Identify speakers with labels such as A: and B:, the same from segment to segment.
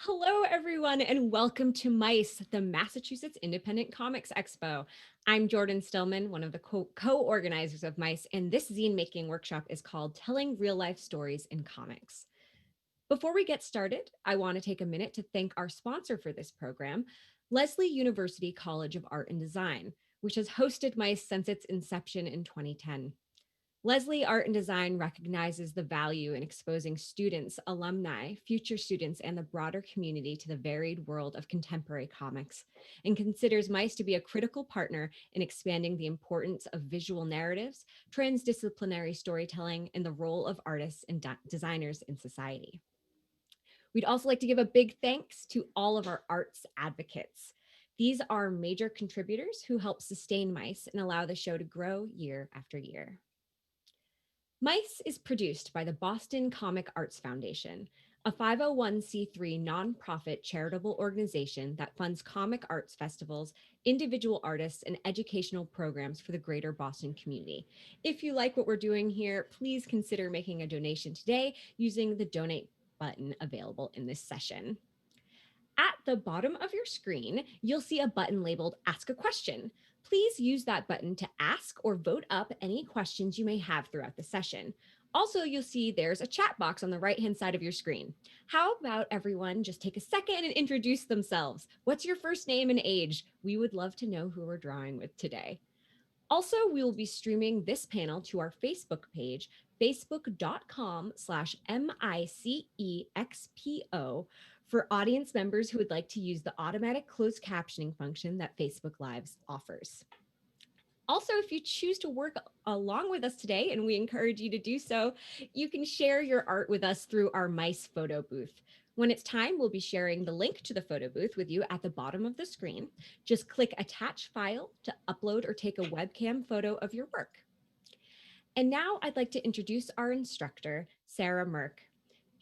A: Hello, everyone, and welcome to MICE, the Massachusetts Independent Comics Expo. I'm Jordan Stillman, one of the co-organizers of MICE, and this zine-making workshop is called Telling Real-Life Stories in Comics. Before we get started, I want to take a minute to thank our sponsor for this program, Lesley University College of Art and Design, which has hosted MICE since its inception in 2010. Lesley Art and Design recognizes the value in exposing students, alumni, future students, and the broader community to the varied world of contemporary comics, and considers MICE to be a critical partner in expanding the importance of visual narratives, transdisciplinary storytelling, and the role of artists and designers in society. We'd also like to give a big thanks to all of our arts advocates. These are major contributors who help sustain MICE and allow the show to grow year after year. MICE is produced by the Boston Comic Arts Foundation, a 501c3 nonprofit charitable organization that funds comic arts festivals, individual artists, and educational programs for the greater Boston community. If you like what we're doing here, please consider making a donation today using the donate button available in this session. At the bottom of your screen, you'll see a button labeled Ask a Question. Please use that button to ask or vote up any questions you may have throughout the session. Also, you'll see there's a chat box on the right-hand side of your screen. How about everyone just take a second and introduce themselves? What's your first name and age? We would love to know who we're drawing with today. Also, we will be streaming this panel to our Facebook page, facebook.com/MICEXPO, for audience members who would like to use the automatic closed captioning function that Facebook Lives offers. Also, if you choose to work along with us today, and we encourage you to do so, you can share your art with us through our MICE photo booth. When it's time, we'll be sharing the link to the photo booth with you at the bottom of the screen. Just click Attach File to upload or take a webcam photo of your work. And now I'd like to introduce our instructor, Sarah Mirk.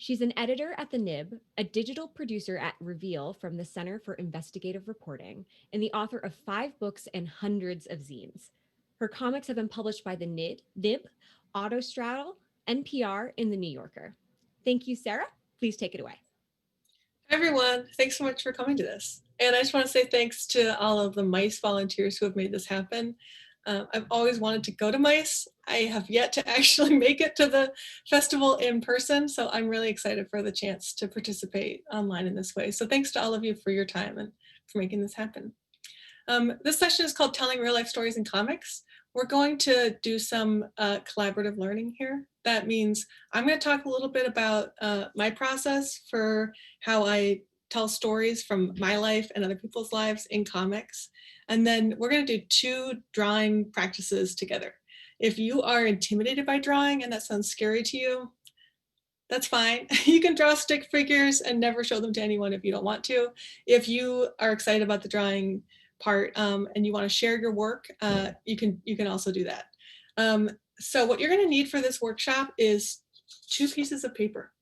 A: She's an editor at the Nib, a digital producer at Reveal from the Center for Investigative Reporting, and the author of 5 books and hundreds of zines. Her comics have been published by the Nib, Autostraddle, NPR, and The New Yorker. Thank you, Sarah. Please take it away.
B: Hi, everyone. Thanks so much for coming to this. And I just want to say thanks to all of the MICE volunteers who have made this happen. I've always wanted to go to MICE. I have yet to actually make it to the festival in person, so I'm really excited for the chance to participate online in this way. So thanks to all of you for your time and for making this happen. This session is called Telling Real Life Stories in Comics. We're going to do some collaborative learning here. That means I'm going to talk a little bit about my process for how I tell stories from my life and other people's lives in comics. And then we're going to do 2 drawing practices together. If you are intimidated by drawing and that sounds scary to you, that's fine. You can draw stick figures and never show them to anyone if you don't want to. If you are excited about the drawing part and you want to share your work, you can also do that. So what you're going to need for this workshop is 2 pieces of paper.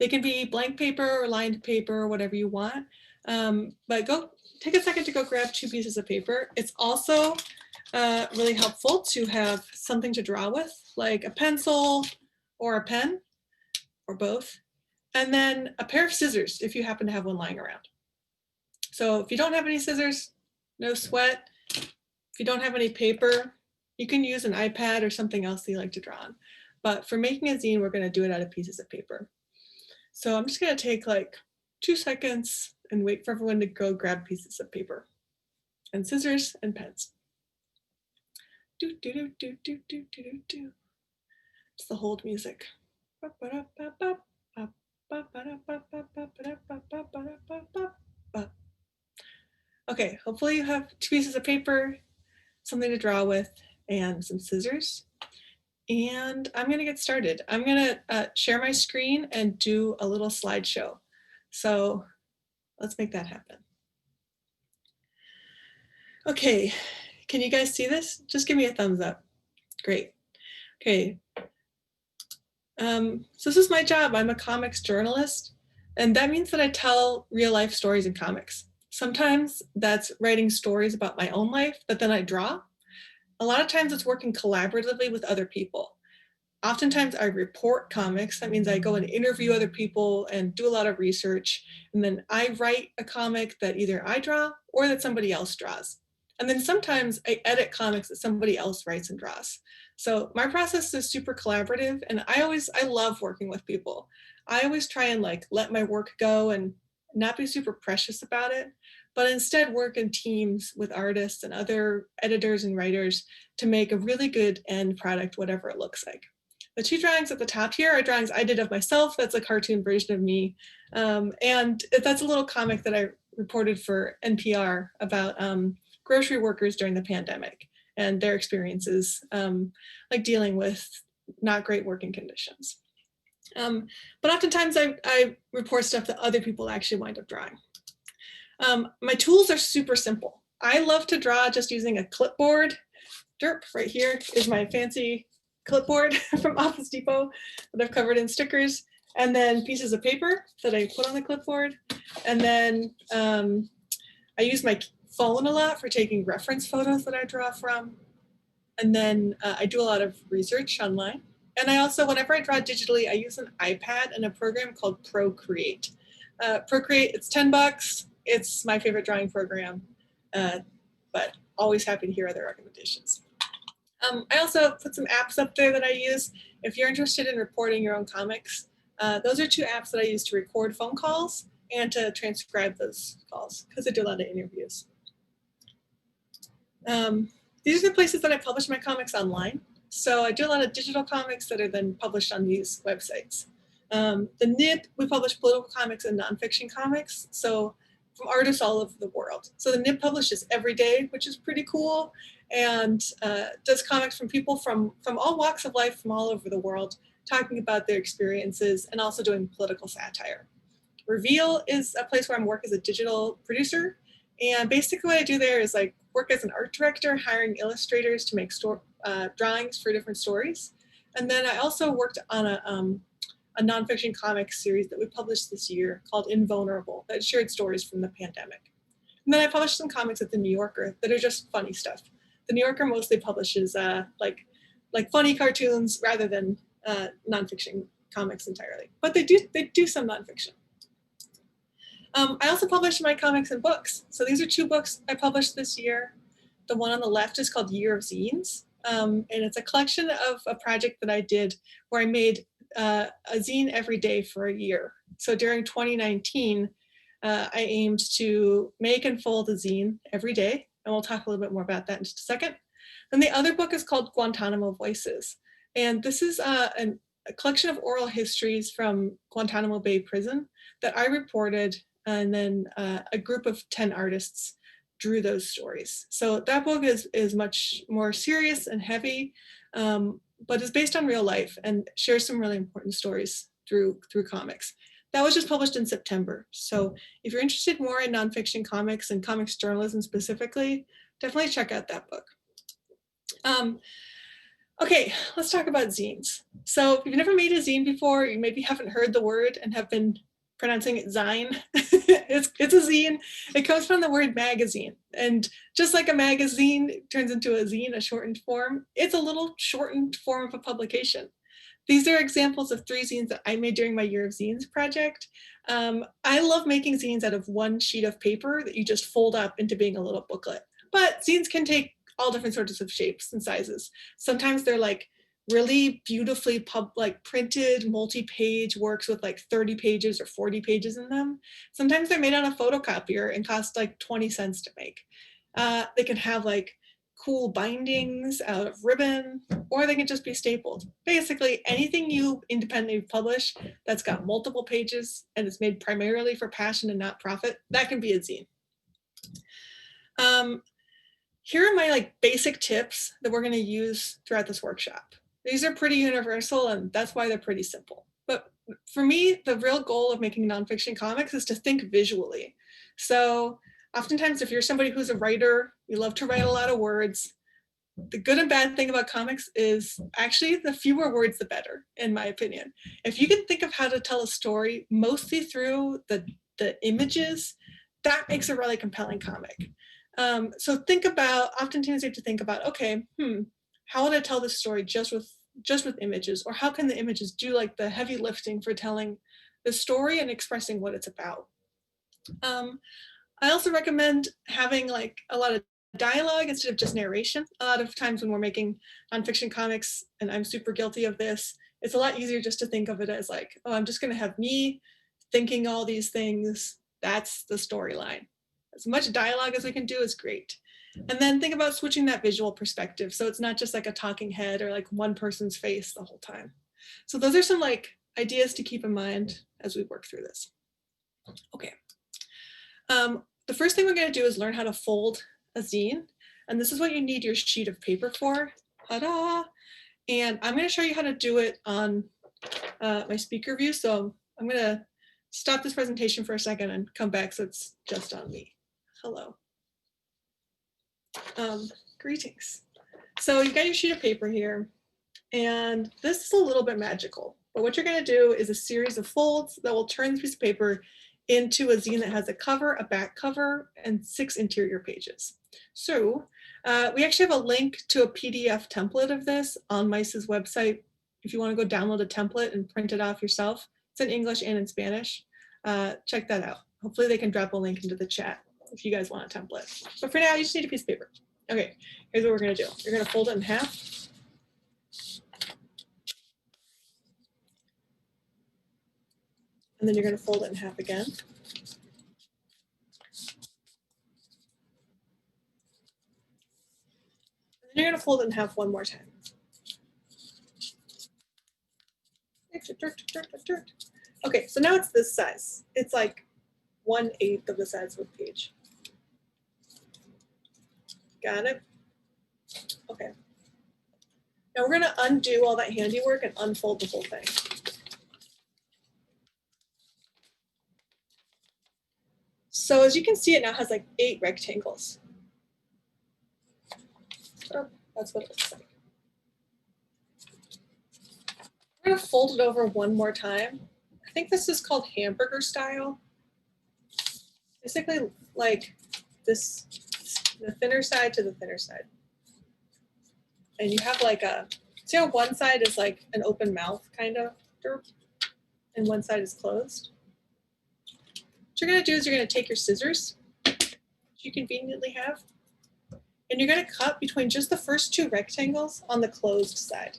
B: They can be blank paper or lined paper or whatever you want, but go take a second to go grab 2 pieces of paper. It's also really helpful to have something to draw with, like a pencil or a pen or both, and then a pair of scissors if you happen to have one lying around. So if you don't have any scissors, no sweat. If you don't have any paper, you can use an iPad or something else that you like to draw on. But for making a zine, we're going to do it out of pieces of paper. So I'm just going to take like 2 seconds and wait for everyone to go grab pieces of paper and scissors and pens. Do, do, do, do, do, do, do, do. It's the hold music. Okay, hopefully you have 2 pieces of paper, something to draw with, and some scissors. And I'm going to get started. I'm going to share my screen and do a little slideshow. So let's make that happen. Okay, can you guys see this? Just give me a thumbs up. Great. Okay. So this is my job. I'm a comics journalist, and that means that I tell real life stories in comics. Sometimes that's writing stories about my own life that then I draw. A lot of times it's working collaboratively with other people. Oftentimes I report comics. That means I go and interview other people and do a lot of research. And then I write a comic that either I draw or that somebody else draws. And then sometimes I edit comics that somebody else writes and draws. So my process is super collaborative, and I love working with people. I always try and like let my work go and not be super precious about it, but instead work in teams with artists and other editors and writers to make a really good end product, whatever it looks like. The two drawings at the top here are drawings I did of myself. That's a cartoon version of me. And that's a little comic that I reported for NPR about grocery workers during the pandemic and their experiences, like dealing with not great working conditions. But oftentimes I report stuff that other people actually wind up drawing. My tools are super simple. I love to draw just using a clipboard. Derp, right here is my fancy clipboard from Office Depot that I've covered in stickers, and then pieces of paper that I put on the clipboard. And then I use my phone a lot for taking reference photos that I draw from. And then I do a lot of research online. And I also, whenever I draw digitally, I use an iPad and a program called Procreate. Procreate, it's $10. It's my favorite drawing program, but always happy to hear other recommendations. I also put some apps up there that I use. If you're interested in reporting your own comics, those are two apps that I use to record phone calls and to transcribe those calls, because I do a lot of interviews. These are the places that I publish my comics online. So I do a lot of digital comics that are then published on these websites. The Nib, we publish political comics and nonfiction comics, so from artists all over the world. So the Nib publishes every day, which is pretty cool, and does comics from people from all walks of life from all over the world, talking about their experiences and also doing political satire. Reveal is a place where I work as a digital producer, and basically what I do there is like work as an art director, hiring illustrators to make drawings for different stories. And then I also worked on a nonfiction comic series that we published this year called Invulnerable that shared stories from the pandemic. And then I published some comics at the New Yorker that are just funny stuff. The New Yorker mostly publishes like funny cartoons rather than nonfiction comics entirely, but they do some nonfiction. I also publish my comics in books. So these are two books I published this year. The one on the left is called Year of Zines, and it's a collection of a project that I did where I made a zine every day for a year. So during 2019, I aimed to make and fold a zine every day, and we'll talk a little bit more about that in just a second. And the other book is called Guantanamo Voices, and this is a collection of oral histories from Guantanamo Bay Prison that I reported, and then a group of 10 artists drew those stories. So that book is much more serious and heavy, but is based on real life and shares some really important stories through comics. That was just published in September. So if you're interested more in nonfiction comics and comics journalism specifically, definitely check out that book. Okay, let's talk about zines. So if you've never made a zine before, you maybe haven't heard the word and have been pronouncing it Zine. It's a zine. It comes from the word magazine. And just like a magazine turns into a zine, a shortened form, it's a little shortened form of a publication. These are examples of 3 zines that I made during my Year of Zines project. I love making zines out of one sheet of paper that you just fold up into being a little booklet. But zines can take all different sorts of shapes and sizes. Sometimes they're like really beautifully printed multi-page works with like 30 pages or 40 pages in them. Sometimes they're made on a photocopier and cost like 20 cents to make. They can have like cool bindings out of ribbon, or they can just be stapled. Basically anything you independently publish that's got multiple pages and is made primarily for passion and not profit, that can be a zine. Here are my like basic tips that we're going to use throughout this workshop. These are pretty universal, and that's why they're pretty simple. But for me, the real goal of making nonfiction comics is to think visually. So oftentimes, if you're somebody who's a writer, you love to write a lot of words, the good and bad thing about comics is actually the fewer words, the better, in my opinion. If you can think of how to tell a story mostly through the images, that makes a really compelling comic. So think about, oftentimes you have to think about, okay, how would I tell this story just with just with images, or how can the images do like the heavy lifting for telling the story and expressing what it's about. I also recommend having like a lot of dialogue instead of just narration. A lot of times when we're making nonfiction comics, and I'm super guilty of this, it's a lot easier just to think of it as like, oh, I'm just going to have me thinking all these things. That's the storyline. As much dialogue as we can do is great. And then think about switching that visual perspective. So it's not just like a talking head or like one person's face the whole time. So those are some like ideas to keep in mind as we work through this. Okay. The first thing we're going to do is learn how to fold a zine. And this is what you need your sheet of paper for. Ta-da! And I'm going to show you how to do it on my speaker view. So I'm going to stop this presentation for a second and come back so it's just on me. Hello. Greetings. So you got your sheet of paper here, and this is a little bit magical. But what you're going to do is a series of folds that will turn this piece of paper into a zine that has a cover, a back cover, and 6 interior pages. So we actually have a link to a PDF template of this on Mice's website. If you want to go download a template and print it off yourself, it's in English and in Spanish. Check that out. Hopefully they can drop a link into the chat if you guys want a template. But for now, you just need a piece of paper. Okay, here's what we're going to do. You're going to fold it in half. And then you're going to fold it in half again. And then you're going to fold it in half one more time. Okay, so now it's this size. It's like 1/8 of the size of a page. Got it? Okay. Now we're going to undo all that handiwork and unfold the whole thing. So as you can see, it now has like 8 rectangles. Oh, that's what it looks like. We're going to fold it over one more time. I think this is called hamburger style. Basically like this, the thinner side to the thinner side. And you have like a, see how one side is like an open mouth kind of, and one side is closed? What you're going to do is you're going to take your scissors, which you conveniently have, and you're going to cut between just the first 2 rectangles on the closed side.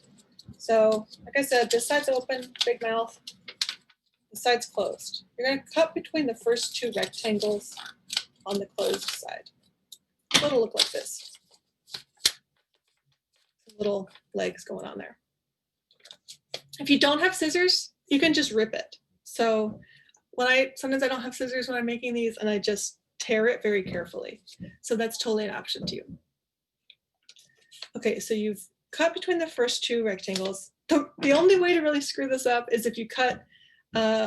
B: So like I said, this side's open, big mouth, the side's closed. You're going to cut between the first 2 rectangles on the closed side. It'll look like this. Little legs going on there. If you don't have scissors, you can just rip it. So sometimes I don't have scissors when I'm making these, and I just tear it very carefully. So that's totally an option to you. Okay, so you've cut between the first 2 rectangles. The only way to really screw this up is if you cut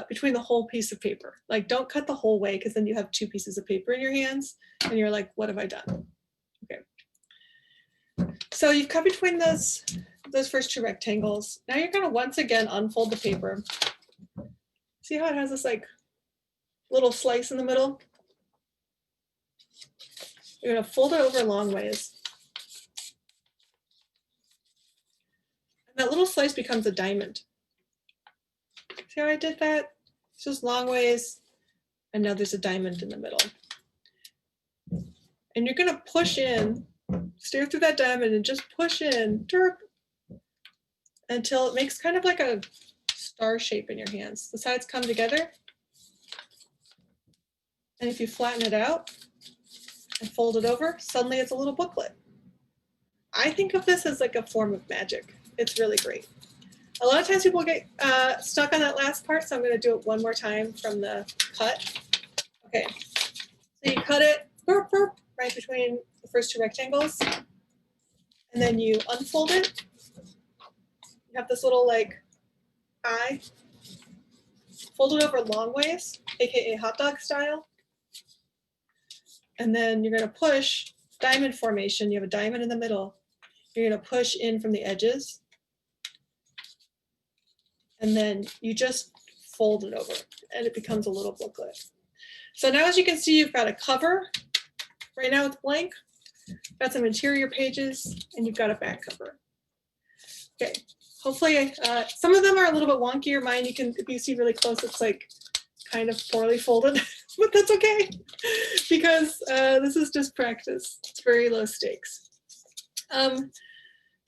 B: between the whole piece of paper. Like, don't cut the whole way, because then you have 2 pieces of paper in your hands and you're like, what have I done? Okay. So you've cut between those first 2 rectangles. Now you're going to once again unfold the paper. See how it has this like little slice in the middle? You're going to fold it over long ways. And that little slice becomes a diamond. See how I did that? It's just long ways, and now there's a diamond in the middle. And you're going to push in, steer through that diamond and just push in, derp, until it makes kind of like a star shape in your hands. The sides come together. And if you flatten it out and fold it over, suddenly it's a little booklet. I think of this as like a form of magic. It's really great. A lot of times people get stuck on that last part, so I'm going to do it one more time from the cut. Okay, so you cut it burp, burp, right between the first 2 rectangles, and then you unfold it. You have this little like eye. Fold it over long ways, aka hot dog style. And then you're going to push diamond formation. You have a diamond in the middle. You're going to push in from the edges. And then you just fold it over and it becomes a little booklet. So now, as you can see, you've got a cover. Right now it's blank. Got some interior pages and you've got a back cover. Okay, hopefully, some of them are a little bit wonkier. Mine, you can, if you see really close, it's like kind of poorly folded, but that's okay because this is just practice. It's very low stakes.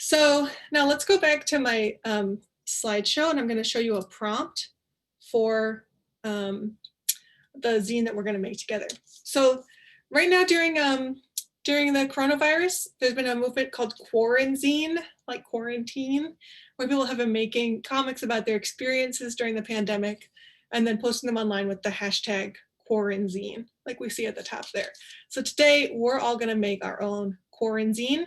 B: So now let's go back to my slideshow, and I'm going to show you a prompt for the zine that we're going to make together. So right now during the coronavirus, there's been a movement called quarantine, like quarantine, where people have been making comics about their experiences during the pandemic and then posting them online with the hashtag quarantine, like we see at the top there. So today we're all going to make our own quarantine.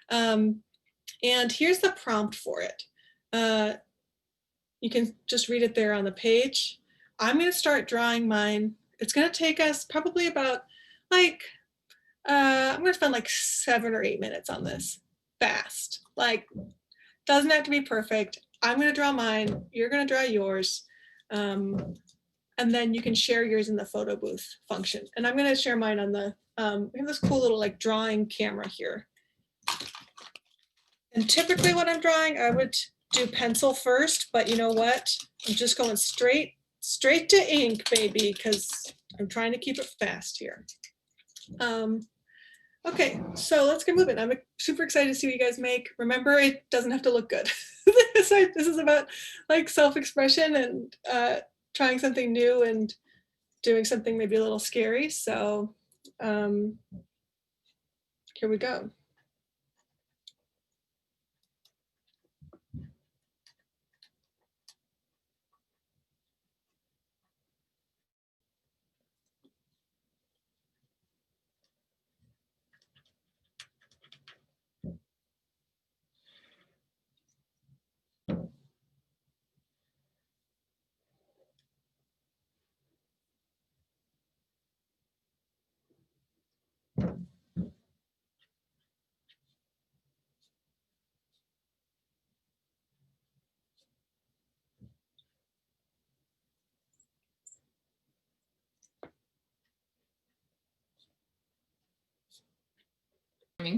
B: And here's the prompt for it. You can just read it there on the page. I'm going to start drawing mine. It's going to take us probably about like, I'm going to spend like 7 or 8 minutes on this fast. Like, doesn't have to be perfect. I'm going to draw mine. You're going to draw yours. And then you can share yours in the photo booth function. And I'm going to share mine on the, we have this cool little like drawing camera here. And typically when I'm drawing, I would do pencil first, but you know what? I'm just going straight to ink, baby, because I'm trying to keep it fast here. Okay, so let's get moving. I'm super excited to see what you guys make. Remember, it doesn't have to look good. This is about like self-expression and trying something new and doing something maybe a little scary. So here we go.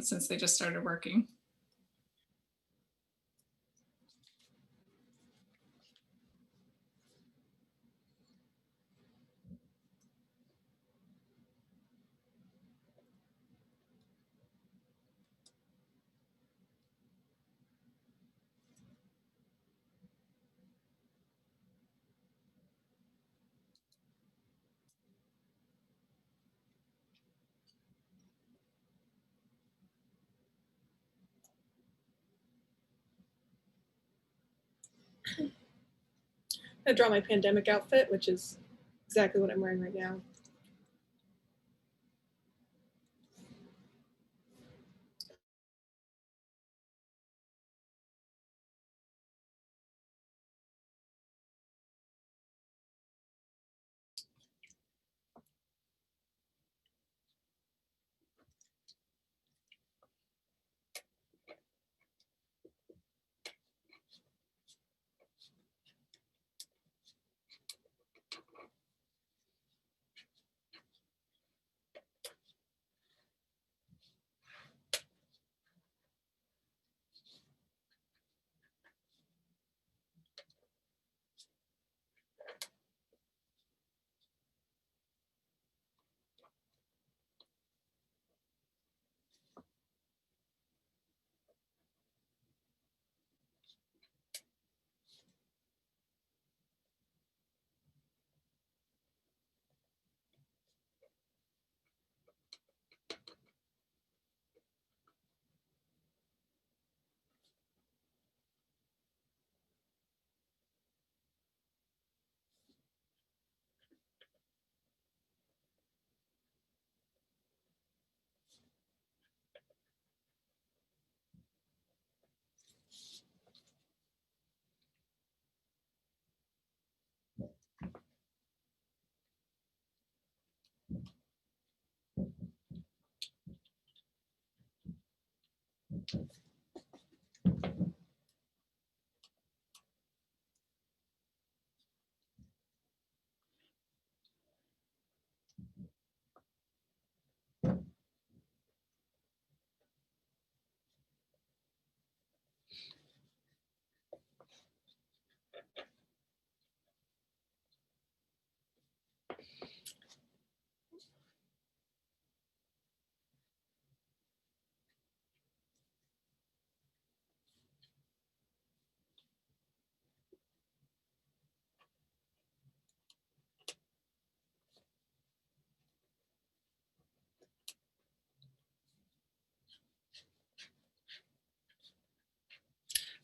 C: Since they just started working.
B: I draw my pandemic outfit, which is exactly what I'm wearing right now.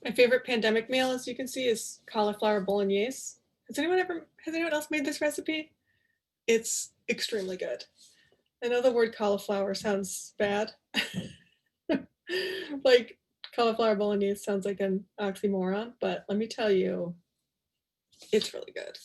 B: My favorite pandemic meal, as you can see, is cauliflower bolognese. Has anyone else made this recipe? It's extremely good. I know the word cauliflower sounds bad. Like cauliflower bolognese sounds like an oxymoron, but let me tell you, it's really good.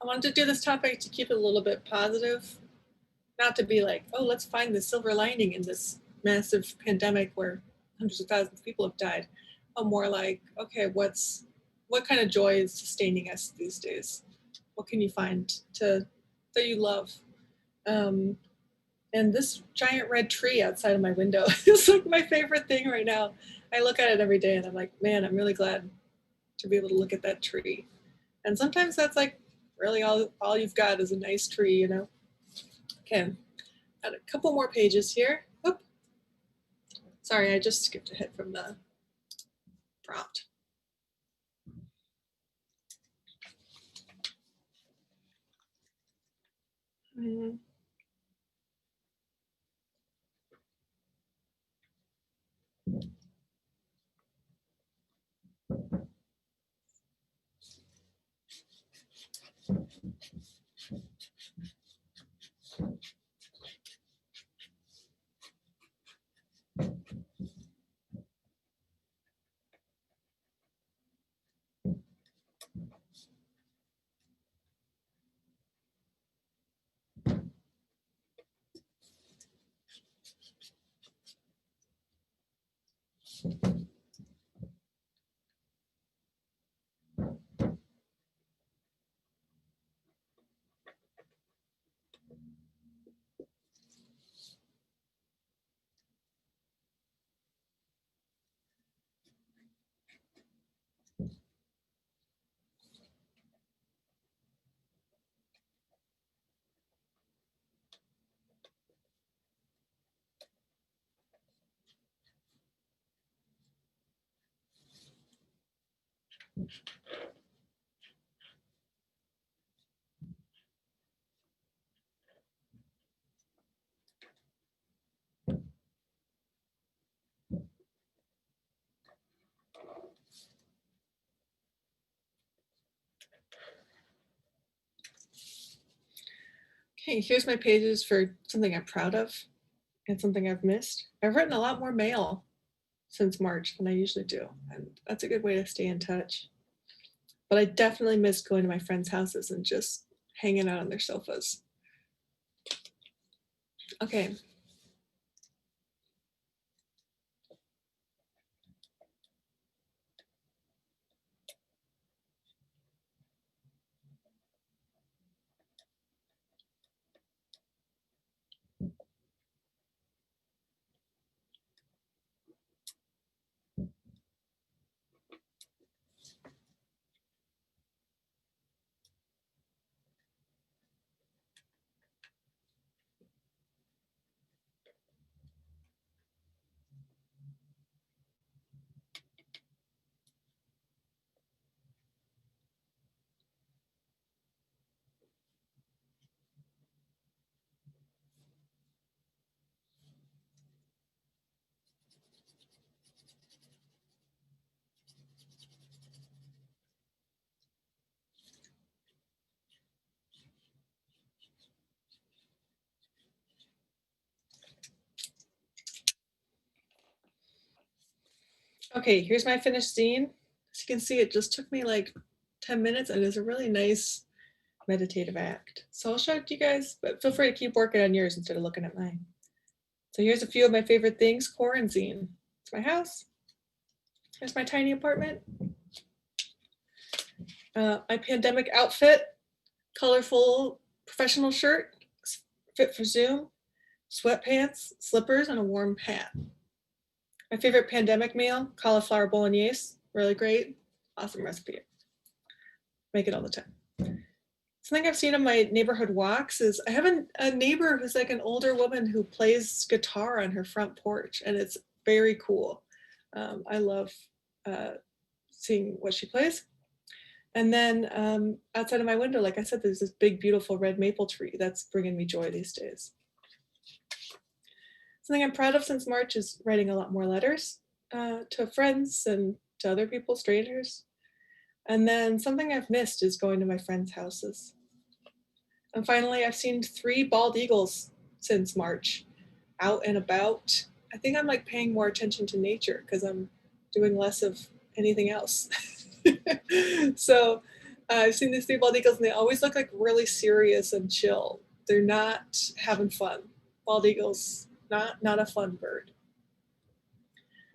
B: I wanted to do this topic to keep it a little bit positive, not to be like, oh, let's find the silver lining in this massive pandemic where hundreds of thousands of people have died. But more like, okay, what kind of joy is sustaining us these days? What can you find that you love? And this giant red tree outside of my window is like my favorite thing right now. I look at it every day and I'm like, man, I'm really glad to be able to look at that tree. And sometimes that's like really all you've got is a nice tree, you know? Okay, got a couple more pages here. Oop. Sorry, I just skipped ahead from the prompt. Mm. Okay, here's my pages for something I'm proud of. It's something I've missed. I've written a lot more mail since March than I usually do, and that's a good way to stay in touch. But I definitely miss going to my friends' houses and just hanging out on their sofas. Okay. Okay, here's my finished zine. As you can see, it just took me like 10 minutes and it's a really nice meditative act. So I'll show it to you guys, but feel free to keep working on yours instead of looking at mine. So here's a few of my favorite things. Quarantine. It's my house. Here's my tiny apartment. My pandemic outfit, colorful professional shirt, fit for Zoom, sweatpants, slippers, and a warm hat. My favorite pandemic meal, cauliflower bolognese, really great, awesome recipe. Make it all the time. Something I've seen on my neighborhood walks is I have a neighbor who's like an older woman who plays guitar on her front porch, and it's very cool. I love seeing what she plays. And then outside of my window, like I said, there's this big, beautiful red maple tree that's bringing me joy these days. Something I'm proud of since March is writing a lot more letters to friends and to other people, strangers. And then something I've missed is going to my friends' houses. And finally, I've seen 3 bald eagles since March, out and about. I think I'm like paying more attention to nature because I'm doing less of anything else. So I've seen these 3 bald eagles and they always look like really serious and chill. They're not having fun. Bald eagles, not a fun bird.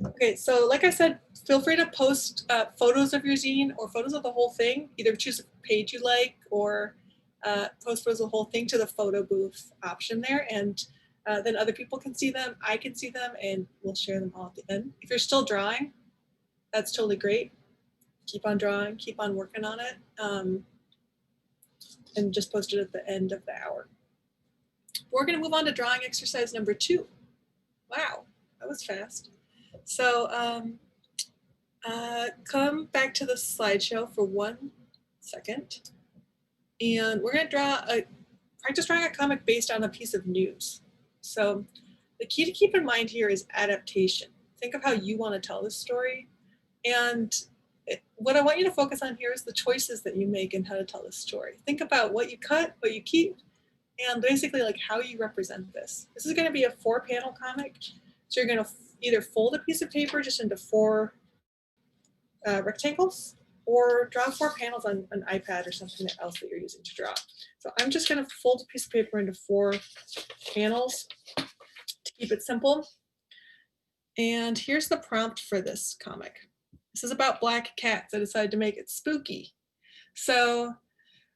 B: Okay, so like I said, feel free to post photos of your zine or photos of the whole thing. Either choose a page you like or post photos of the whole thing to the photo booth option there, and then other people can see them, I can see them, and we'll share them all at the end. If you're still drawing, that's totally great. Keep on drawing, keep on working on it, and just post it at the end of the hour. We're going to move on to drawing exercise number 2. Wow, that was fast. So come back to the slideshow for 1 second. And we're going to practice drawing a comic based on a piece of news. So the key to keep in mind here is adaptation. Think of how you want to tell this story. And what I want you to focus on here is the choices that you make and how to tell this story. Think about what you cut, what you keep, and basically like how you represent this. This is going to be a 4-panel comic. So you're going to either fold a piece of paper just into 4 rectangles, or draw 4 panels on an iPad or something else that you're using to draw. So I'm just going to fold a piece of paper into 4 panels to keep it simple. And here's the prompt for this comic. This is about black cats. I decided to make it spooky. So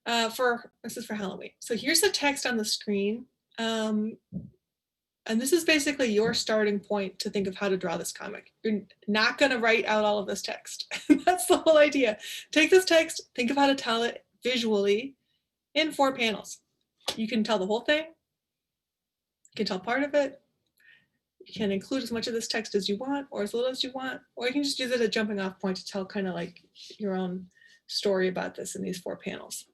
B: this is for Halloween. So here's the text on the screen. And this is basically your starting point to think of how to draw this comic. You're not going to write out all of this text. That's the whole idea. Take this text, think of how to tell it visually in 4 panels. You can tell the whole thing. You can tell part of it. You can include as much of this text as you want or as little as you want, or you can just use it as a jumping off point to tell kind of like your own story about this in these 4 panels.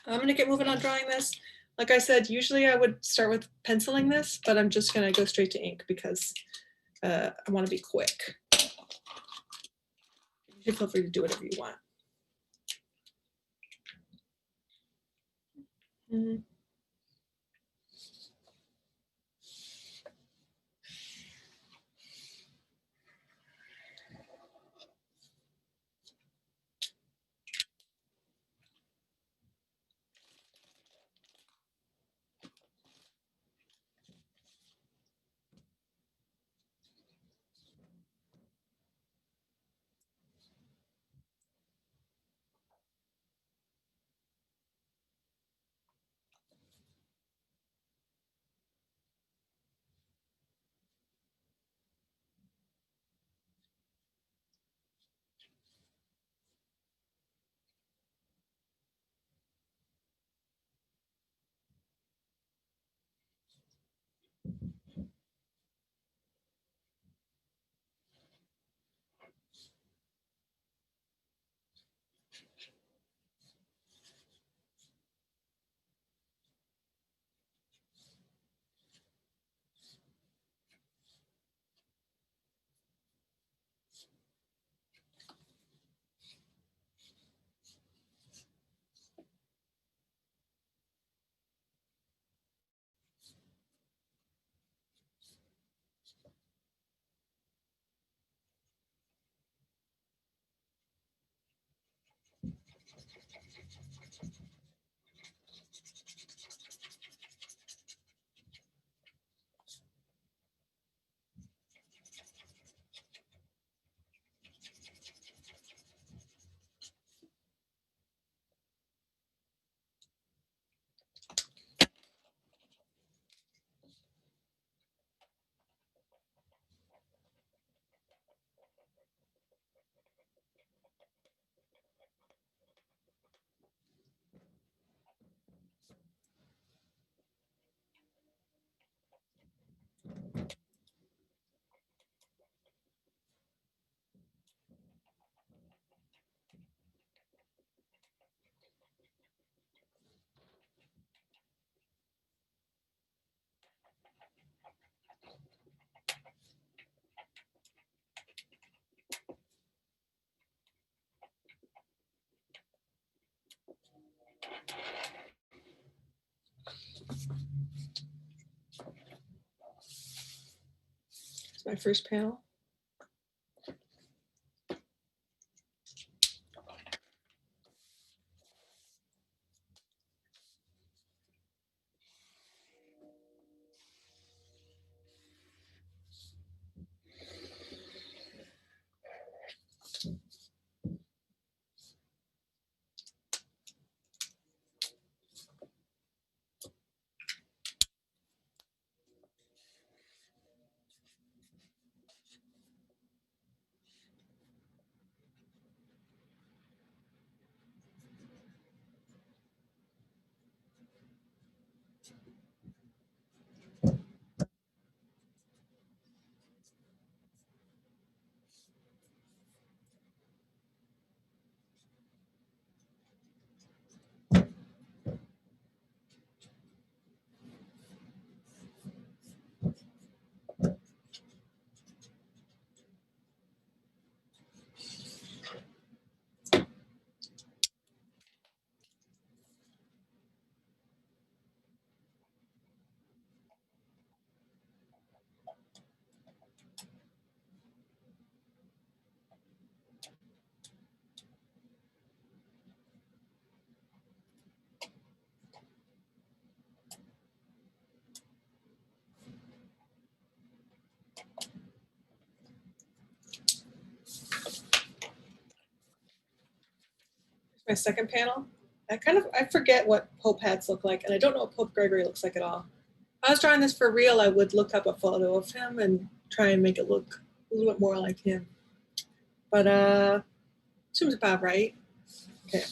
B: I'm going to get moving on drawing this. Like I said, usually I would start with penciling this, but I'm just going to go straight to ink because I want to be quick. You can feel free to do whatever you want. It's my first panel. My second panel. I forget what Pope hats look like, and I don't know what Pope Gregory looks like at all. If I was drawing this for real, I would look up a photo of him and try and make it look a little bit more like him. But seems about right. Okay.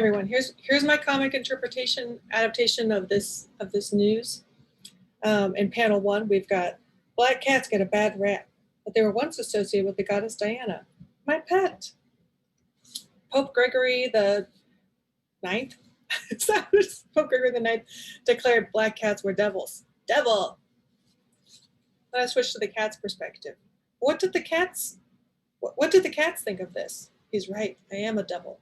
B: everyone. Here's my comic interpretation adaptation of this news. In panel 1, we've got black cats get a bad rap, but they were once associated with the goddess Diana, my pet. Pope Gregory the Ninth, Pope Gregory the Ninth declared black cats were devils. Devil. Then I switched to the cat's perspective. What did the cats think of this? He's right. I am a devil.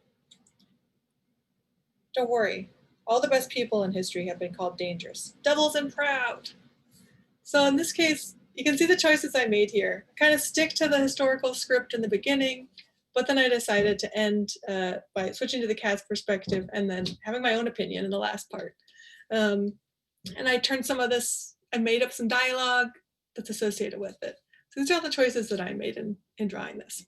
B: Don't worry. All the best people in history have been called dangerous. Devils and proud. So in this case, you can see the choices I made here. I kind of stick to the historical script in the beginning, but then I decided to end by switching to the cat's perspective and then having my own opinion in the last part. And I turned some of this, I made up some dialogue that's associated with it. So these are all the choices that I made in drawing this.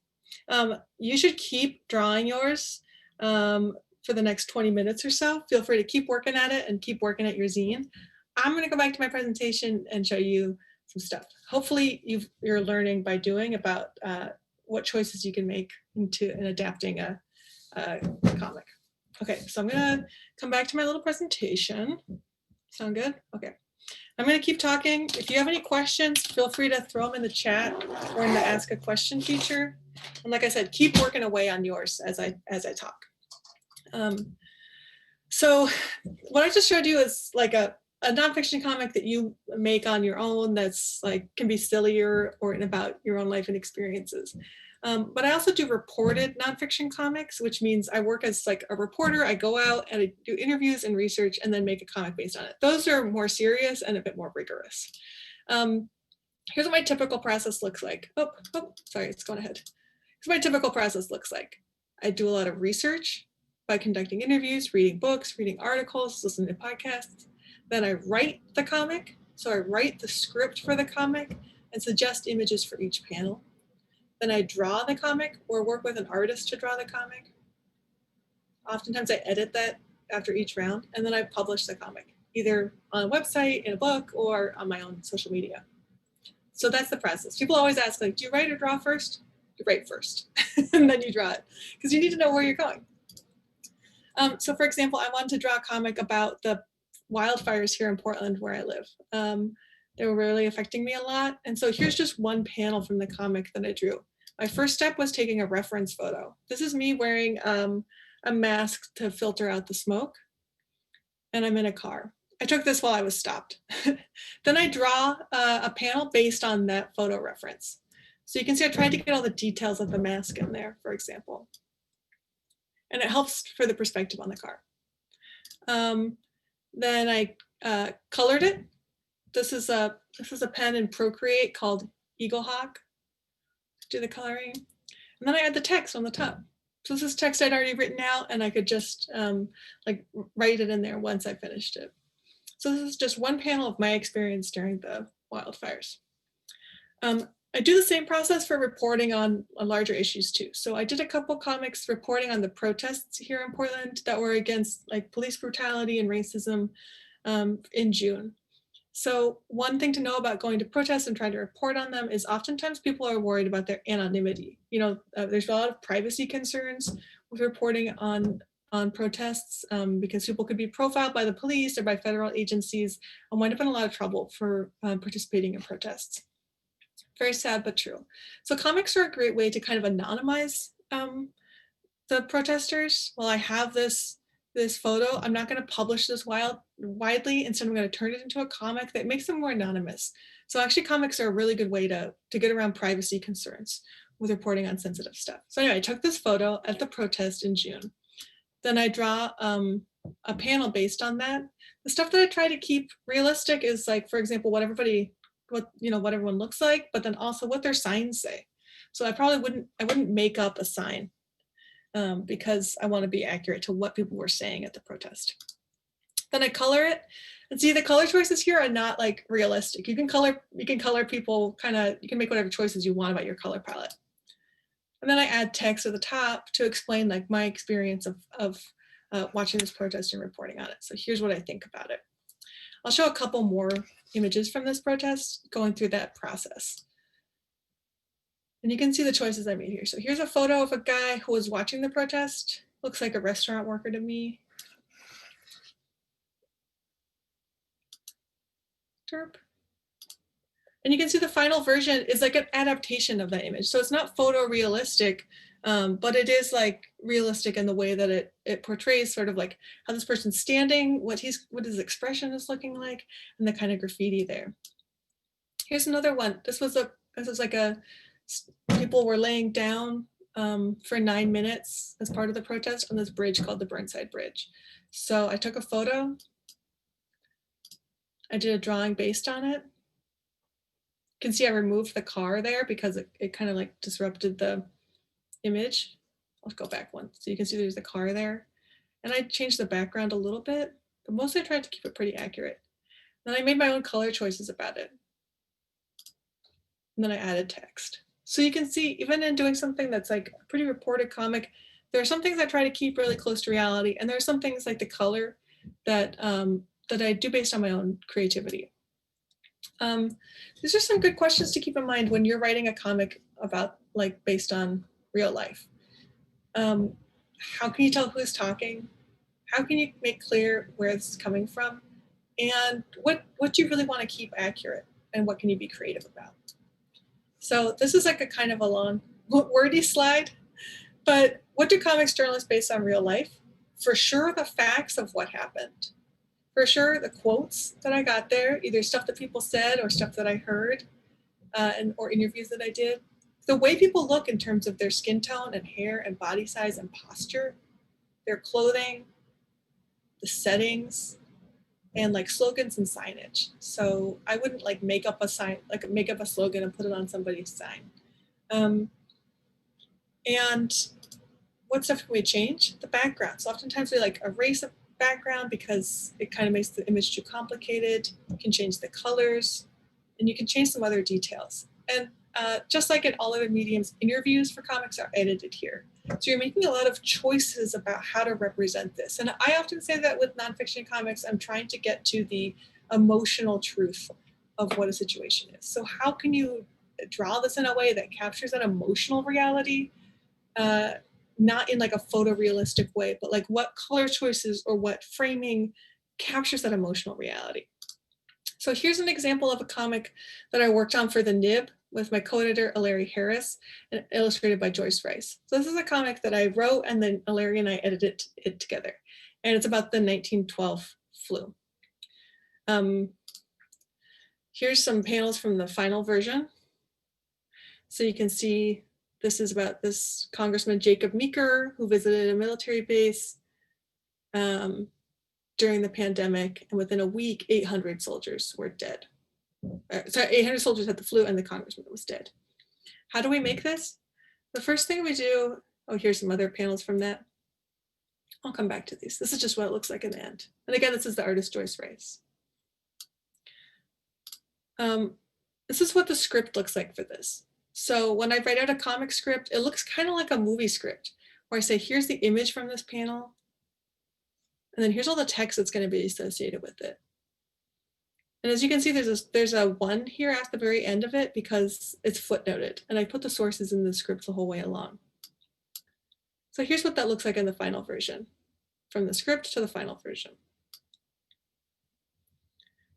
B: You should keep drawing yours for the next 20 minutes or so. Feel free to keep working at it and keep working at your zine. I'm going to go back to my presentation and show you some stuff. Hopefully you're learning by doing about what choices you can make in adapting a comic. Okay, so I'm going to come back to my little presentation. Sound good? Okay. I'm going to keep talking. If you have any questions, feel free to throw them in the chat or in the ask a question feature. And like I said, keep working away on yours as I talk. So what I just showed you is like a nonfiction comic that you make on your own that's like can be sillier or about your own life and experiences. But I also do reported nonfiction comics, which means I work as like a reporter. I go out and I do interviews and research and then make a comic based on it. Those are more serious and a bit more rigorous. Here's what my typical process looks like. Oh, sorry, it's going ahead. Here's what my typical process looks like. I do a lot of research by conducting interviews, reading books, reading articles, listening to podcasts. Then I write the comic. So I write the script for the comic and suggest images for each panel. Then I draw the comic or work with an artist to draw the comic. Oftentimes I edit that after each round, and then I publish the comic, either on a website, in a book, or on my own social media. So that's the process. People always ask, like, do you write or draw first? You write first, and then you draw it, because you need to know where you're going. So for example, I wanted to draw a comic about the wildfires here in Portland where I live. They were really affecting me a lot. And so here's just one panel from the comic that I drew. My first step was taking a reference photo. This is me wearing a mask to filter out the smoke. And I'm in a car. I took this while I was stopped. Then I draw a panel based on that photo reference. So you can see I tried to get all the details of the mask in there, for example. And it helps for the perspective on the car. Then I colored it. This is a pen in Procreate called Eaglehawk. Do the coloring. And then I add the text on the top. So this is text I'd already written out and I could just like write it in there once I finished it. So this is just one panel of my experience during the wildfires. I do the same process for reporting on larger issues too. So I did a couple comics reporting on the protests here in Portland that were against like police brutality and racism in June. So one thing to know about going to protests and trying to report on them is oftentimes people are worried about their anonymity. You know, there's a lot of privacy concerns with reporting on protests because people could be profiled by the police or by federal agencies and wind up in a lot of trouble for participating in protests. Very sad, but true. So comics are a great way to kind of anonymize the protesters. Well, I have this photo. I'm not going to publish this widely. Instead, I'm going to turn it into a comic that makes them more anonymous. So actually, comics are a really good way to get around privacy concerns with reporting on sensitive stuff. So anyway, I took this photo at the protest in June. Then I draw a panel based on that. The stuff that I try to keep realistic is like, for example, what everyone looks like, but then also what their signs say. So I wouldn't make up a sign because I want to be accurate to what people were saying at the protest. Then I color it, and see the color choices here are not like realistic. You can color people you can make whatever choices you want about your color palette. And then I add text at the top to explain like my experience of watching this protest and reporting on it. So here's what I think about it. I'll show a couple more images from this protest going through that process. And you can see the choices I made here. So here's a photo of a guy who was watching the protest. Looks like a restaurant worker to me. Derp. And you can see the final version is like an adaptation of that image. So it's not photorealistic, but it is like realistic in the way that it portrays sort of like how this person's standing, what his expression is looking like, and the kind of graffiti there. Here's another one. This was like people were laying down for 9 minutes as part of the protest on this bridge called the Burnside Bridge. So I took a photo. I did a drawing based on it. You can see I removed the car there because it kind of like disrupted the image. I'll go back one. So you can see there's the car there. And I changed the background a little bit, but mostly I tried to keep it pretty accurate. Then I made my own color choices about it. And then I added text. So you can see, even in doing something that's like a pretty reported comic, there are some things I try to keep really close to reality. And there are some things like the color that, that I do based on my own creativity. These are some good questions to keep in mind when you're writing a comic about like based on real life. How can you tell who's talking? How can you make clear where this is coming from? And what do you really want to keep accurate? And what can you be creative about? So this is like a kind of a long, wordy slide, but what do comics journalists based on real life? For sure, the facts of what happened. For sure, the quotes that I got there, either stuff that people said or stuff that I heard, or interviews that I did. The way people look in terms of their skin tone and hair and body size and posture, their clothing, the settings, and like slogans and signage. So I wouldn't like make up a sign, like make up a slogan and put it on somebody's sign. And what stuff can we change? The background. So oftentimes we like erase a background because it kind of makes the image too complicated. You can change the colors, and you can change some other details. And just like in all other mediums, interviews for comics are edited here. So you're making a lot of choices about how to represent this. And I often say that with nonfiction comics, I'm trying to get to the emotional truth of what a situation is. So how can you draw this in a way that captures that emotional reality, not in like a photorealistic way, but like what color choices or what framing captures that emotional reality. So here's an example of a comic that I worked on for the Nib with my co-editor, Larry Harris, and illustrated by Joyce Rice. So this is a comic that I wrote and then Larry and I edited it together. And it's about the 1912 flu. Here's some panels from the final version. So you can see this is about this Congressman Jacob Meeker, who visited a military base during the pandemic, and within a week, 800 soldiers were dead. 800 soldiers had the flu and the congressman was dead. How do we make this? The first thing we do, oh, here's some other panels from that. I'll come back to these. This is just what it looks like in the end. And again, this is the artist Joyce Rice. This is what the script looks like for this. So when I write out a comic script, it looks kind of like a movie script where I say, here's the image from this panel. And then here's all the text that's going to be associated with it. And as you can see, there's a 1 here at the very end of it because it's footnoted. And I put the sources in the script the whole way along. So here's what that looks like in the final version, from the script to the final version.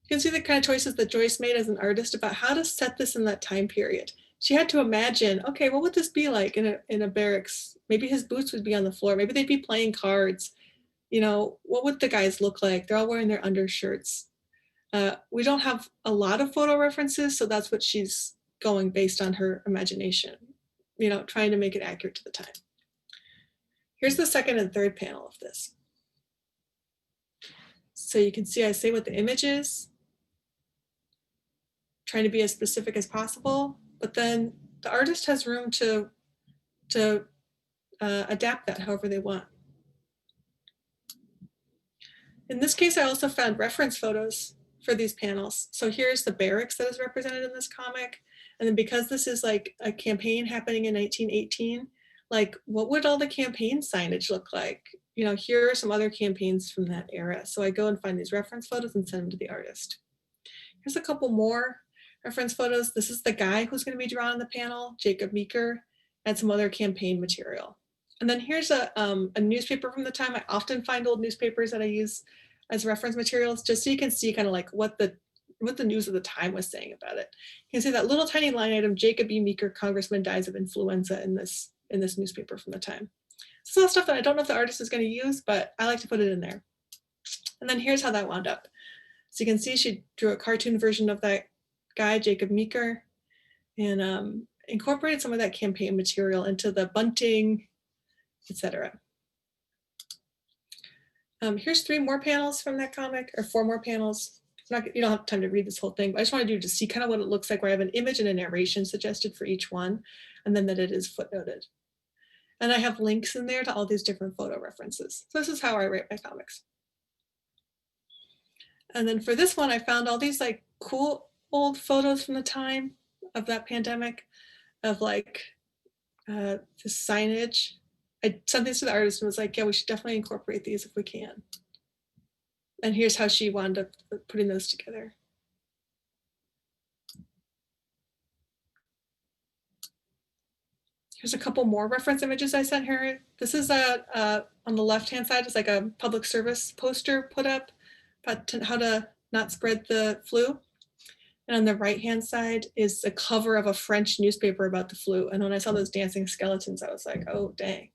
B: You can see the kind of choices that Joyce made as an artist about how to set this in that time period. She had to imagine, okay, what would this be like in a barracks? Maybe his boots would be on the floor. Maybe they'd be playing cards. You know, what would the guys look like? They're all wearing their undershirts. We don't have a lot of photo references, so that's what she's going based on her imagination, you know, trying to make it accurate to the time. Here's the second and third panel of this. So you can see I say what the image is, trying to be as specific as possible, but then the artist has room to adapt that however they want. In this case, I also found reference photos for these panels. So here's the barracks that is represented in this comic. And then because this is like a campaign happening in 1918, like what would all the campaign signage look like? You know, here are some other campaigns from that era. So I go and find these reference photos and send them to the artist. Here's a couple more reference photos. This is the guy who's going to be drawn on the panel, Jacob Meeker, and some other campaign material. And then here's a newspaper from the time. I often find old newspapers that I use as reference materials, just so you can see kind of like what the news of the time was saying about it. You can see that little tiny line item, Jacob E. Meeker, congressman, dies of influenza in this newspaper from the time. It's a lot of stuff that I don't know if the artist is going to use, but I like to put it in there. And then here's how that wound up. So you can see she drew a cartoon version of that guy, Jacob Meeker, and incorporated some of that campaign material into the bunting, etc. Here's 3 more panels from that comic, or 4 more panels. You don't have time to read this whole thing, but I just wanted you to see kind of what it looks like, where I have an image and a narration suggested for each one, and then that it is footnoted. And I have links in there to all these different photo references. So this is how I write my comics. And then for this one, I found all these like cool old photos from the time of that pandemic, of like the signage. I sent these to the artist and was like, yeah, we should definitely incorporate these if we can. And here's how she wound up putting those together. Here's a couple more reference images I sent her. This is on the left-hand side, it's like a public service poster put up about how to not spread the flu. And on the right-hand side is a cover of a French newspaper about the flu. And when I saw those dancing skeletons, I was like, oh, dang.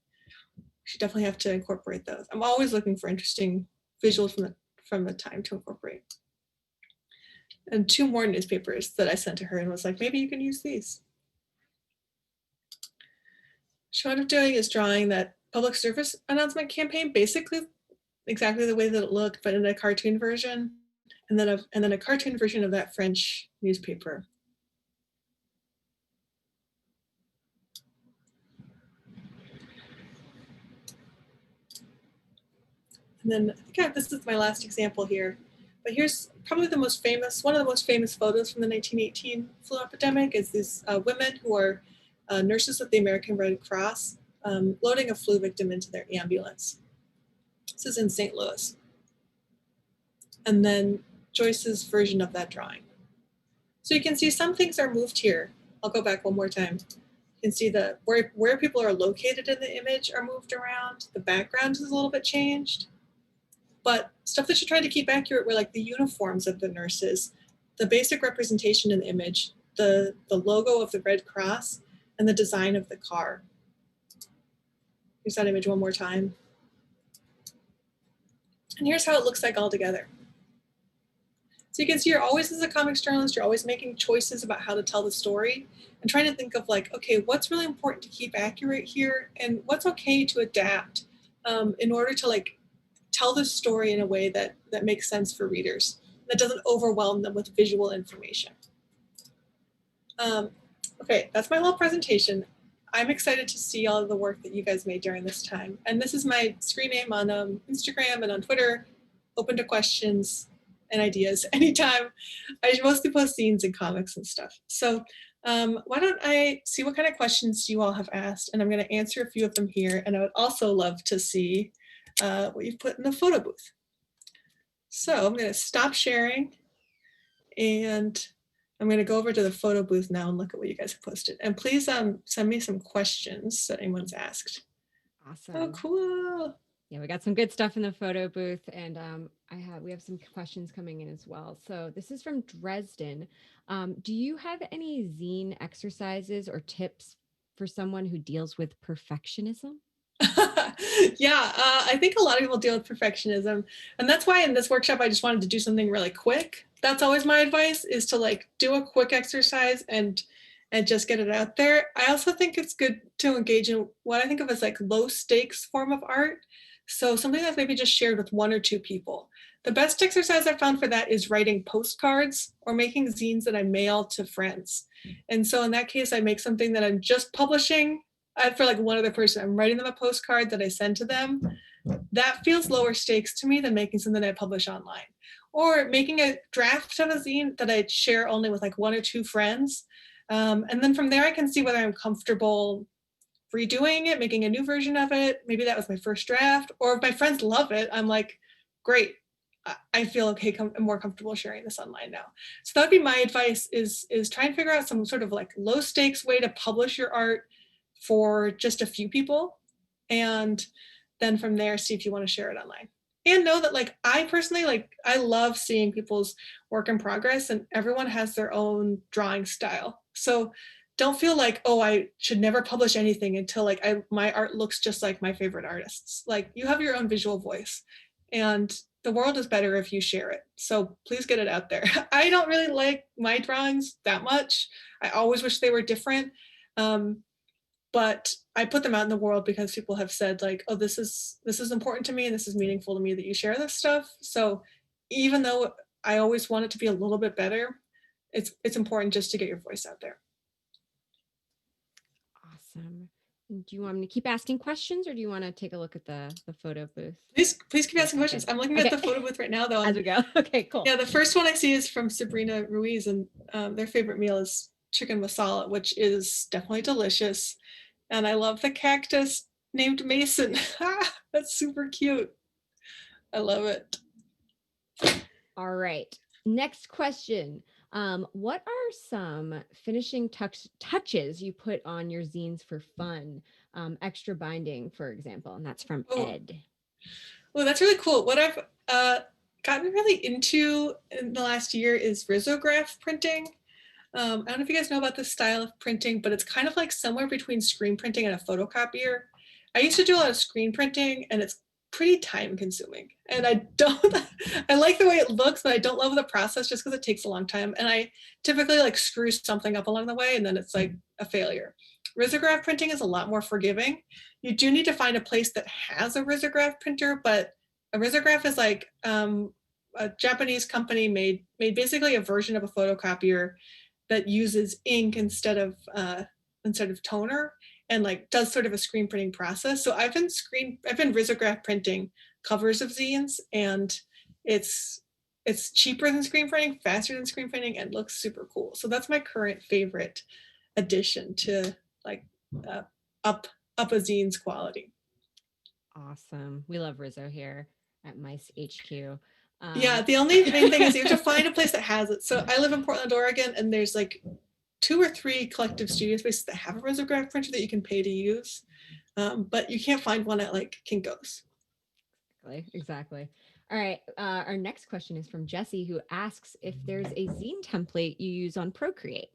B: We should definitely have to incorporate those. I'm always looking for interesting visuals from the time to incorporate. And 2 more newspapers that I sent to her and was like, maybe you can use these. What I wound up doing is drawing that public service announcement campaign, basically exactly the way that it looked, but in a cartoon version, and then a cartoon version of that French newspaper. And then I think this is my last example here, but here's probably one of the most famous photos from the 1918 flu epidemic is these women who are nurses with the American Red Cross loading a flu victim into their ambulance. This is in St. Louis. And then Joyce's version of that drawing. So you can see some things are moved here. I'll go back one more time. You can see where people are located in the image are moved around. The background is a little bit changed. But stuff that you're trying to keep accurate were like the uniforms of the nurses, the basic representation in the image, the logo of the Red Cross, and the design of the car. Here's that image one more time. And here's how it looks like all together. So you can see you're always, as a comics journalist, you're always making choices about how to tell the story and trying to think of like, okay, what's really important to keep accurate here and what's okay to adapt in order to like tell the story in a way that makes sense for readers, that doesn't overwhelm them with visual information. Okay, that's my whole presentation. I'm excited to see all of the work that you guys made during this time. And this is my screen name on Instagram and on Twitter, open to questions and ideas anytime. I mostly post zines and comics and stuff. So why don't I see what kind of questions you all have asked, and I'm gonna answer a few of them here. And I would also love to see what you've put in the photo booth. So I'm gonna stop sharing and I'm going to go over to the photo booth now and look at what you guys have posted. And please send me some questions that anyone's asked.
A: Awesome.
B: Oh, cool.
A: Yeah, we got some good stuff in the photo booth, and we have some questions coming in as well. So this is from Dresden. Do you have any zine exercises or tips for someone who deals with perfectionism?
B: Yeah, I think a lot of people deal with perfectionism, and that's why in this workshop I just wanted to do something really quick. That's always my advice, is to like do a quick exercise and just get it out there. I also think it's good to engage in what I think of as like low stakes form of art. So something that's maybe just shared with 1 or 2 people. The best exercise I found for that is writing postcards or making zines that I mail to friends. And so in that case, I make something that I'm just publishing for like one other person. I'm writing them a postcard that I send to them. That feels lower stakes to me than making something that I publish online. Or making a draft of a zine that I share only with like 1 or 2 friends. And then from there, I can see whether I'm comfortable redoing it, making a new version of it. Maybe that was my first draft. Or if my friends love it, I'm like, great. I feel okay, I'm more comfortable sharing this online now. So that would be my advice, is try and figure out some sort of like low stakes way to publish your art for just a few people. and then from there, see if you want to share it online. And know that like I personally, like I love seeing people's work in progress, and everyone has their own drawing style. So don't feel like, oh, I should never publish anything until like my art looks just like my favorite artists. Like you have your own visual voice, and the world is better if you share it. So please get it out there. I don't really like my drawings that much. I always wish they were different. But I put them out in the world because people have said like, oh, this is important to me and this is meaningful to me that you share this stuff. So even though I always want it to be a little bit better, it's important just to get your voice out there.
A: Awesome. Do you want me to keep asking questions, or do you want to take a look at the photo booth?
B: Please keep asking questions. I'm looking at the photo booth right now though.
A: As we go. Okay, cool.
B: Yeah, the first one I see is from Sabrina Ruiz, and their favorite meal is chicken masala, which is definitely delicious. And I love the cactus named Mason. That's super cute. I love it.
A: All right. Next question. What are some finishing touches you put on your zines for fun? Extra binding, for example, and that's from Ed.
B: Well, that's really cool. What I've gotten really into in the last year is risograph printing. I don't know if you guys know about this style of printing, but it's kind of like somewhere between screen printing and a photocopier. I used to do a lot of screen printing, and it's pretty time consuming. And I like the way it looks, but I don't love the process just because it takes a long time. And I typically like screw something up along the way, and then it's like a failure. Risograph printing is a lot more forgiving. You do need to find a place that has a risograph printer, but a risograph is like a Japanese company made basically a version of a photocopier that uses ink instead of toner, and like does sort of a screen printing process. So I've been risograph printing covers of zines, and it's cheaper than screen printing, faster than screen printing, and looks super cool. So that's my current favorite addition to like up a zine's quality.
A: Awesome. We love Rizzo here at Mice HQ.
B: Yeah, the only main thing is you have to find a place that has it. So I live in Portland, Oregon, and there's like 2 or 3 collective studio spaces that have a risograph printer that you can pay to use, but you can't find one at like Kinko's.
A: Exactly. All right. Our next question is from Jesse, who asks if there's a zine template you use on Procreate.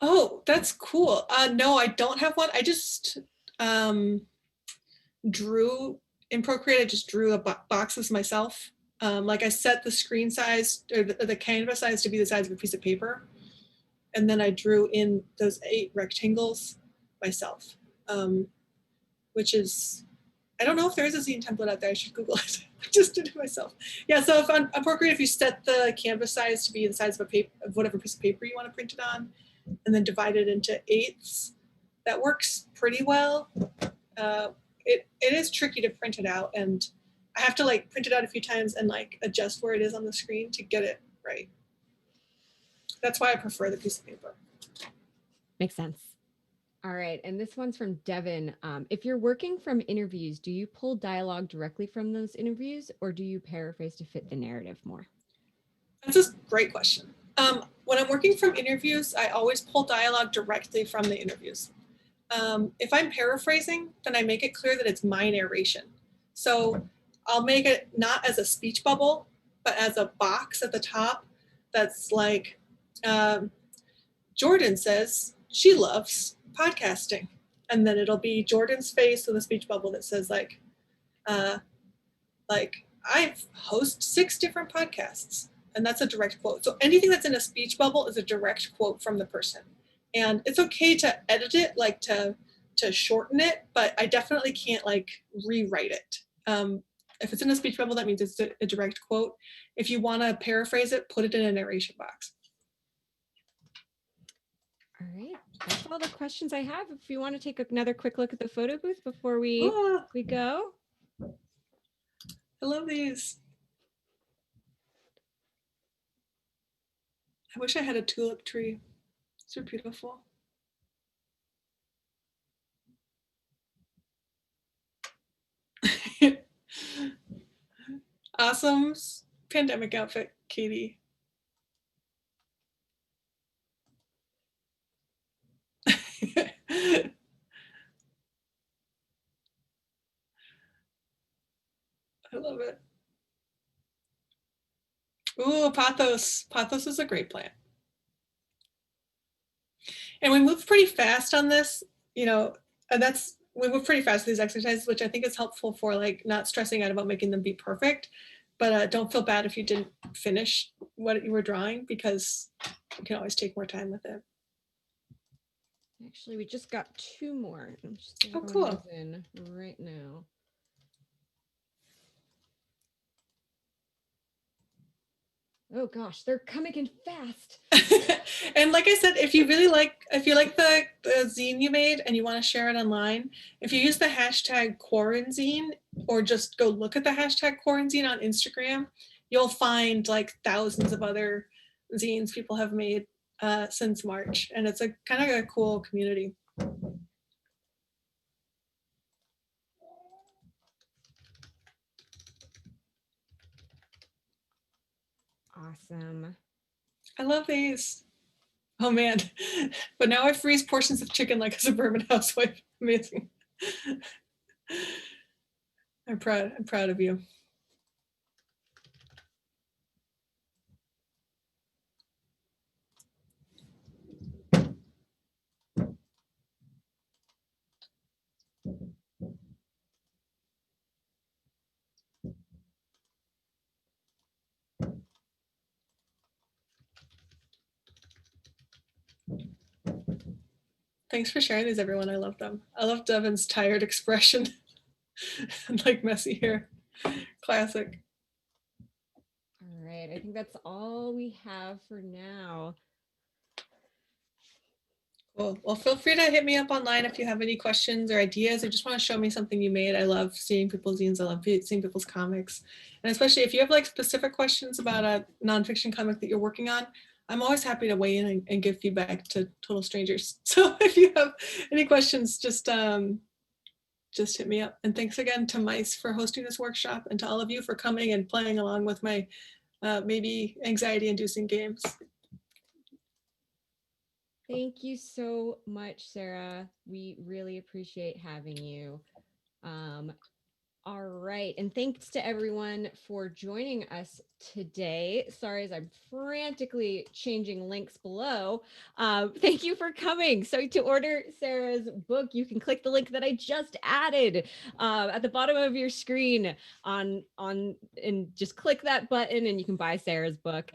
B: Oh, that's cool. No, I don't have one. I just drew in Procreate. I just drew boxes myself. Like I set the screen size or the canvas size to be the size of a piece of paper. And then I drew in those 8 rectangles myself, which is, I don't know if there is a zine template out there. I should Google it. I just did it myself. Yeah, so if on Procreate, if you set the canvas size to be the size of of whatever piece of paper you want to print it on, and then divide it into 8ths, that works pretty well. It is tricky to print it out, and I have to like print it out a few times and like adjust where it is on the screen to get it right. That's why I prefer the piece of paper.
A: Makes sense. All right. And this one's from Devin. If you're working from interviews, do you pull dialogue directly from those interviews, or do you paraphrase to fit the narrative more?
B: That's a great question. When I'm working from interviews, I always pull dialogue directly from the interviews. If I'm paraphrasing, then I make it clear that it's my narration. So I'll make it not as a speech bubble, but as a box at the top that's like, Jordan says she loves podcasting. And then it'll be Jordan's face with a speech bubble that says like I host 6 different podcasts. And that's a direct quote. So anything that's in a speech bubble is a direct quote from the person. And it's okay to edit it, like to shorten it, but I definitely can't like rewrite it. If it's in a speech bubble, that means it's a direct quote. If you want to paraphrase it, put it in a narration box.
A: All right. That's all the questions I have. If you want to take another quick look at the photo booth before we go.
B: I love these. I wish I had a tulip tree. These are beautiful. Awesome pandemic outfit, Katie. love it. Ooh, Pathos. Pathos is a great plant. And we move pretty fast on this, you know, and we move pretty fast with these exercises, which I think is helpful for like not stressing out about making them be perfect. But don't feel bad if you didn't finish what you were drawing, because you can always take more time with it.
A: Actually, we just got 2 more. I'm just
B: Oh,
A: throwing
B: cool.
A: those in right now. Oh gosh, they're coming in fast.
B: And like I said, if you like the zine you made and you want to share it online, if you use the hashtag quarantine, or just go look at the hashtag quarantine on Instagram, you'll find like thousands of other zines people have made since March. And it's a kind of a cool community.
A: Awesome.
B: I love these. Oh man. But now I freeze portions of chicken like a suburban housewife. Amazing. I'm proud of you. Thanks for sharing these, everyone. I love them. I love Devin's tired expression and like messy hair. Classic.
A: All right, I think that's all we have for now.
B: Cool. Well, feel free to hit me up online if you have any questions or ideas, or just want to show me something you made. I love seeing people's zines. I love seeing people's comics. And especially if you have like specific questions about a nonfiction comic that you're working on, I'm always happy to weigh in and give feedback to total strangers. So if you have any questions, just hit me up. And thanks again to Mice for hosting this workshop, and to all of you for coming and playing along with my maybe anxiety-inducing games.
A: Thank you so much, Sarah. We really appreciate having you. All right. And thanks to everyone for joining us today. Sorry, as I'm frantically changing links below. Thank you for coming. So to order Sarah's book, you can click the link that I just added at the bottom of your screen and just click that button and you can buy Sarah's book.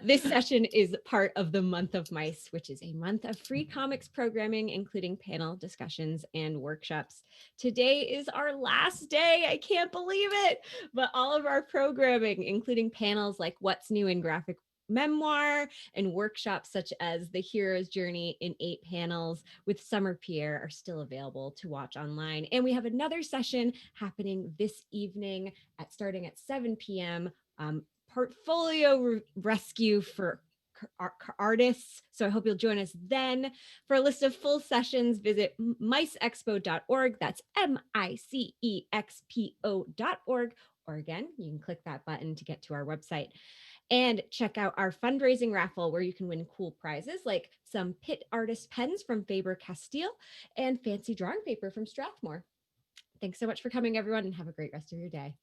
A: This session is part of the Month of Mice, which is a month of free comics programming, including panel discussions and workshops. Today is our last day. I can't believe it. But all of our programming, including panels like What's New in Graphic Memoir and workshops such as The Hero's Journey in 8 panels with Summer Pierre, are still available to watch online. And we have another session happening this evening starting at 7 p.m. Portfolio rescue for artists. So I hope you'll join us then. For a list of full sessions, visit miceexpo.org. That's MICEXPO.org. Or again, you can click that button to get to our website. And check out our fundraising raffle where you can win cool prizes like some Pitt artist pens from Faber-Castell and fancy drawing paper from Strathmore. Thanks so much for coming, everyone, and have a great rest of your day.